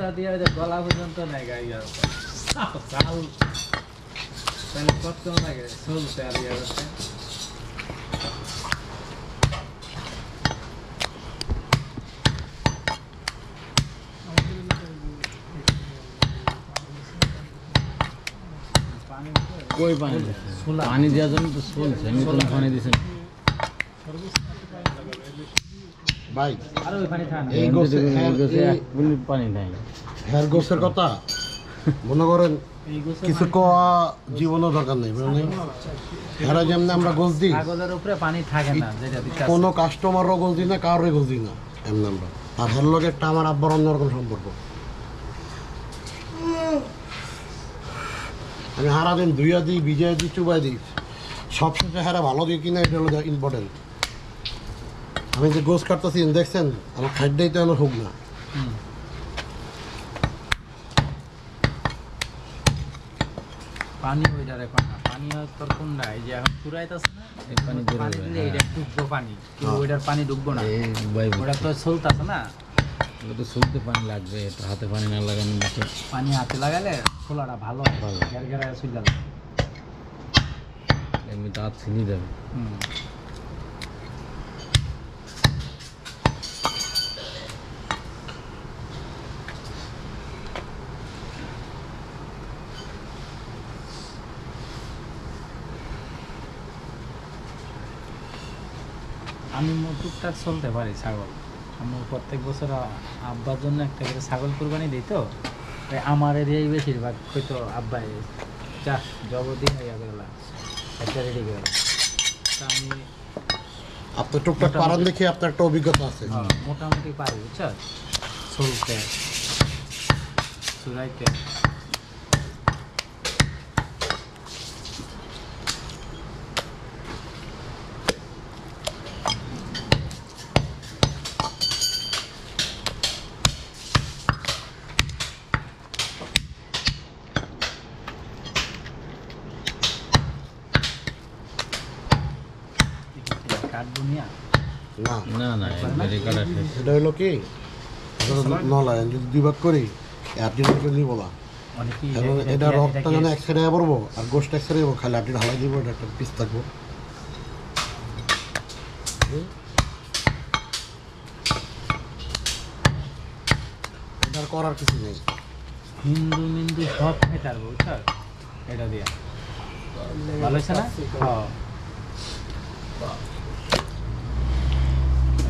সোলটা দিয়ে গলা পর্যন্ত নেই গাই চাল তাহলে কত লাগে সোলতে আর ইয়ে করতে কই পানি পানি দেওয়ার জন্য তো চলছে নতুন পানি দিয়েছেন ভাই আর ওই পানি খান এই গোছে এক মিনিট পানি নাই হেয়ার গোছের কথা মনে করেন কিছু কোয়া জীবনও দরকার নেই মানে হেরা যেমনি আমরা গোছ দিই ছাগলের উপরে পানি থাকে না যেটা দিতে কোনো কাস্টমারও গোছ দিই না কারোরই গোছ দিই না এমনি আমরা আর হের লগে একটা আমার আব্বার অন্যরকম সম্পর্ক আমি সারাদিন ধুইয়া দিই ভিজিয়ে দিই চুবাই দিই সবশেষে হেরা ভালো দিই কিনা এটা হলো ইম্পর্টেন্ট আমি যে গোছ কাটতেছি দেখছেন আমার খাদ্যই তো আমার হোক না পানি ওইটা রেখো না পানি তোর কোনটা এই যে এখন ফুরাইতেছে না এই পানি পানি দিলে এটা ডুববো পানি কিন্তু ওইটার পানি ডুববো না এই ভাই ওটা তো চলতেছে না ওটা তো শুনতে পানি লাগবে তো হাতে পানি না লাগানো বেশি পানি হাতে লাগালে খোলাটা ভালো ভালো। ঘের ঘেরা চলে এমনি তো হাত ছিনি যাবে আমি টুকটাক চলতে পারি ছাগল আমার প্রত্যেক বছর আব্বার জন্য একটা করে ছাগল কুরবানি দিই তো তাই আমার এরিয়ায় বেশিরভাগ হয়তো আব্বাই চা জবদি হইয়া গেল একটা রেডি গেল তা আমি আপনার টুকটাক পারান দেখে আপনার একটা অভিজ্ঞতা আছে মোটামুটি পারি বুঝছো চলতে চুরাইতে দুনিয়া না না না একবারে কাটা শেষ এটা হলো কি নলায় যদি দুই ভাগ করি আটটি করে নিব না অনেকেই এবং এটা রক্তটা যেন এক সাইডে পড়বো আর গোষ্ঠ এক সাইডে খালি আটটি ঢালাই দিব এটা একটা পিস থাকবো এটা আর করার কিছু নেই হিন্দু মিন্দু সব খাইতে পারবো বুঝছো এটা দিয়া ভালো হয়েছে না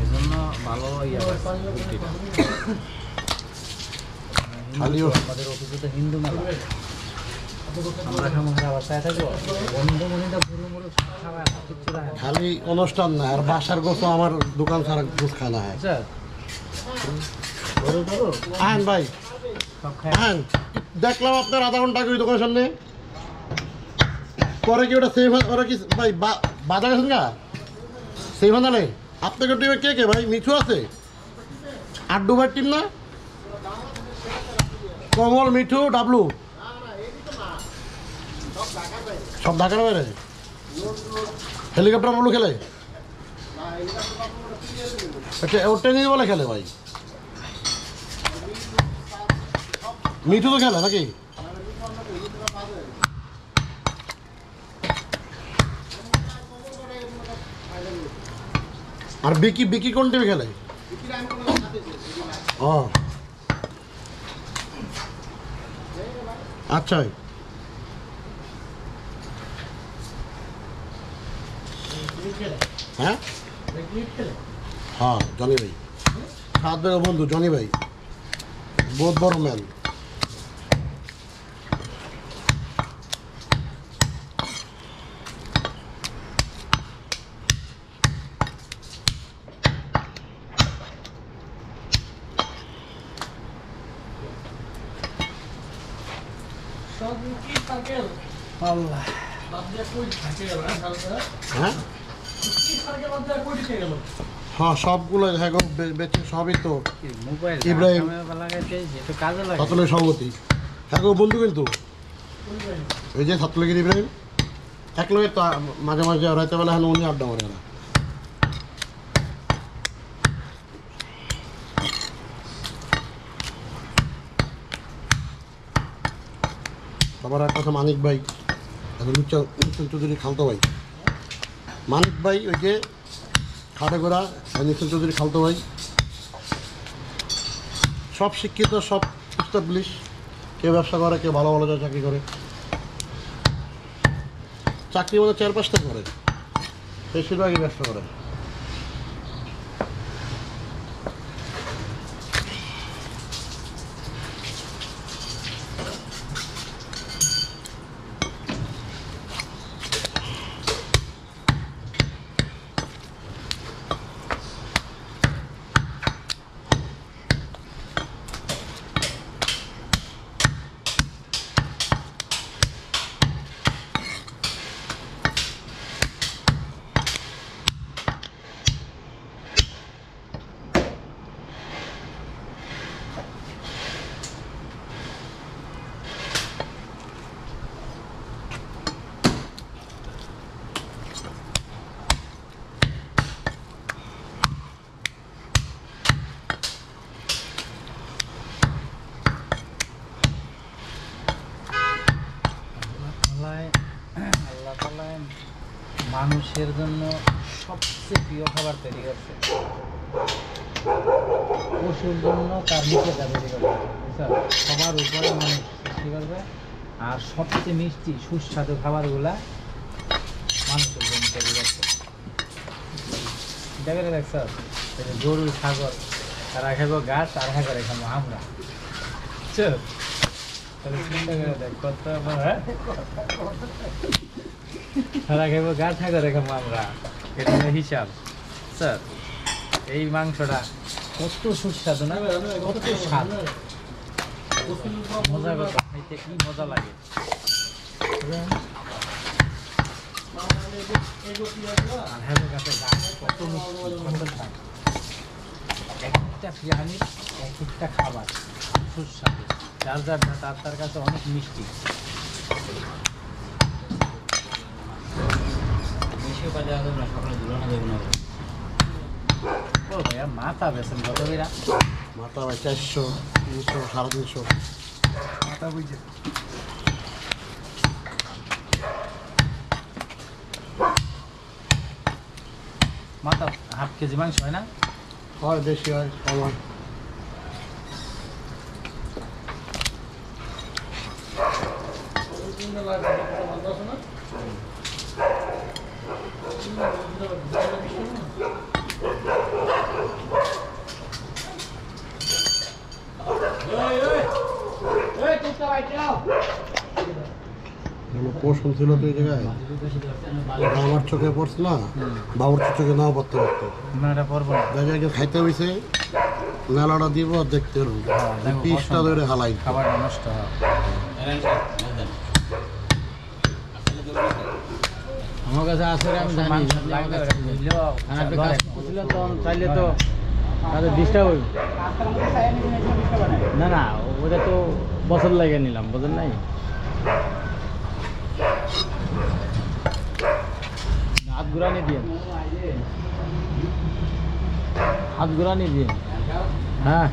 এই জন্য ভালো বুদ্ধিটা খালিও আমাদের অফিসে তো হিন্দু মেলা আমরা খামাখা বাসায় থাকবো বন্ধু মনিটা বুড়ো মুড়ো খাওয়া কিচ্ছু রাখে না খালি অনুষ্ঠান না আর বাসার গোছ আমার দোকান ছাড়া গোছ খানা হয় বুঝছো গরু টরু আহেন ভাই সব খায় আহেন দেখলাম আপনার আধা ঘন্টা আগে ওই দোকানের সামনে পরে কি ওটা সেই ওরা কি ভাই বাধা গেছেন গা সেই ভান্ডালে আপনাকে টিমে কে কে ভাই মিঠু আছে আড্ডু ভাই টিম না কমল মিঠু ডাবলু সব ঢাকার বাইরে হেলিকপ্টার বলু খেলে ওর ট্রেনিং বলে খেলে ভাই মিঠু তো খেলে নাকি আর বিকি বিকি কোন টিমে খেলে ও আচ্ছা হ্যাঁ হ্যাঁ জনি ভাই সাত ভাই বন্ধু জনি ভাই বহুত বড় ম্যান আল্লাহ হ্যাঁ হ্যাঁ সবগুলো হ্যাঁ গো, বেচে সবই তো মোবাইল ইব্রাহিম। লাগাইতে যেটা কাজে লাগে ছাত্রলীগ সভাপতি হ্যাঁ গো বন্ধু কিন্তু ওই যে ছাত্রলীগের ইব্রাহিম এক লোকের তো মাঝে মাঝে রাইতে বেলা এখন উনি আড্ডা মারে না সবার এক কথা মানিক ভাই, নিশ্চল চৌধুরী খালতো ভাই। মানিক ভাই ওই যে খাটে গোড়া, নিশ্চল চৌধুরী খালতো ভাই, সব শিক্ষিত, সব এস্টাবলিশ। কেউ ব্যবসা করে, কেউ ভালো ভালো যায় চাকরি করে, চাকরি মধ্যে 4-5টা করে, বেশিরভাগই ব্যবসা করে। আল্লাহ তাআলা মানুষের জন্য সবচেয়ে প্রিয় খাবার তৈরি করছে, পশুর জন্য তার নিচেটা তৈরি করছে, বুঝছো? সবার উপরে মানুষ সৃষ্টি করবে, আর সবচেয়ে মিষ্টি সুস্বাদু খাবারগুলা মানুষের জন্য তৈরি করছে। দেখে দেখছ, গরু ছাগল তারা খাবো ঘাস, আর হ্যাঁ করে খাবো আমরা। বুঝছো? তাহলে চিন্তা করে দেখ কত তারা খাবো ঘাস, হ্যাঁ করে খাবো আমরা। এটা হলো হিসাব। স্যার এই মাংসটা কত সুস্বাদু না, কত স্বাদ, মজা কথা, খাইতে কি মজা লাগে। আর হ্যালো গাছের গাছ কত মিষ্টি, কত স্বাদ। এক একটা প্রাণীর এক একটা খাবার সুস্বাদু, যার যার তার কাছে অনেক মিষ্টি। ও ভাইয়া মাথা বেছেন কত বেরা? মাথা ভাই 400, 300, 350। মাথা বুঝছে মাথা হাফ কেজি মাংস হয় না? হয়, বেশি হয়, কম হয়। পোষণ ছিল তো এই জায়গায়, আমার চোখে পড়ছে না, বাবুর তো চোখে নাও পড়তে পারতো না, এটা পরবো না। জায়গায় খাইতে হয়েছে, নেলাটা দিব আর দেখতে পারবো, দেখো, পিসটা ধরে হালাই। খাবারটা নষ্ট হয়। আমার কাছে আছে রে, আমি জানি। মাংস লাগবে বুঝলেও আর আপনি কাজ করছিলেন তো, চাইলে তো তাদের ডিস্টার্ব হইব। না না, ওটা তো বছর লাগে নিলাম, বুঝলেন নাই? হাত ঘুরানি দিয়ে, হাত ঘুরানি দিয়ে। হ্যাঁ।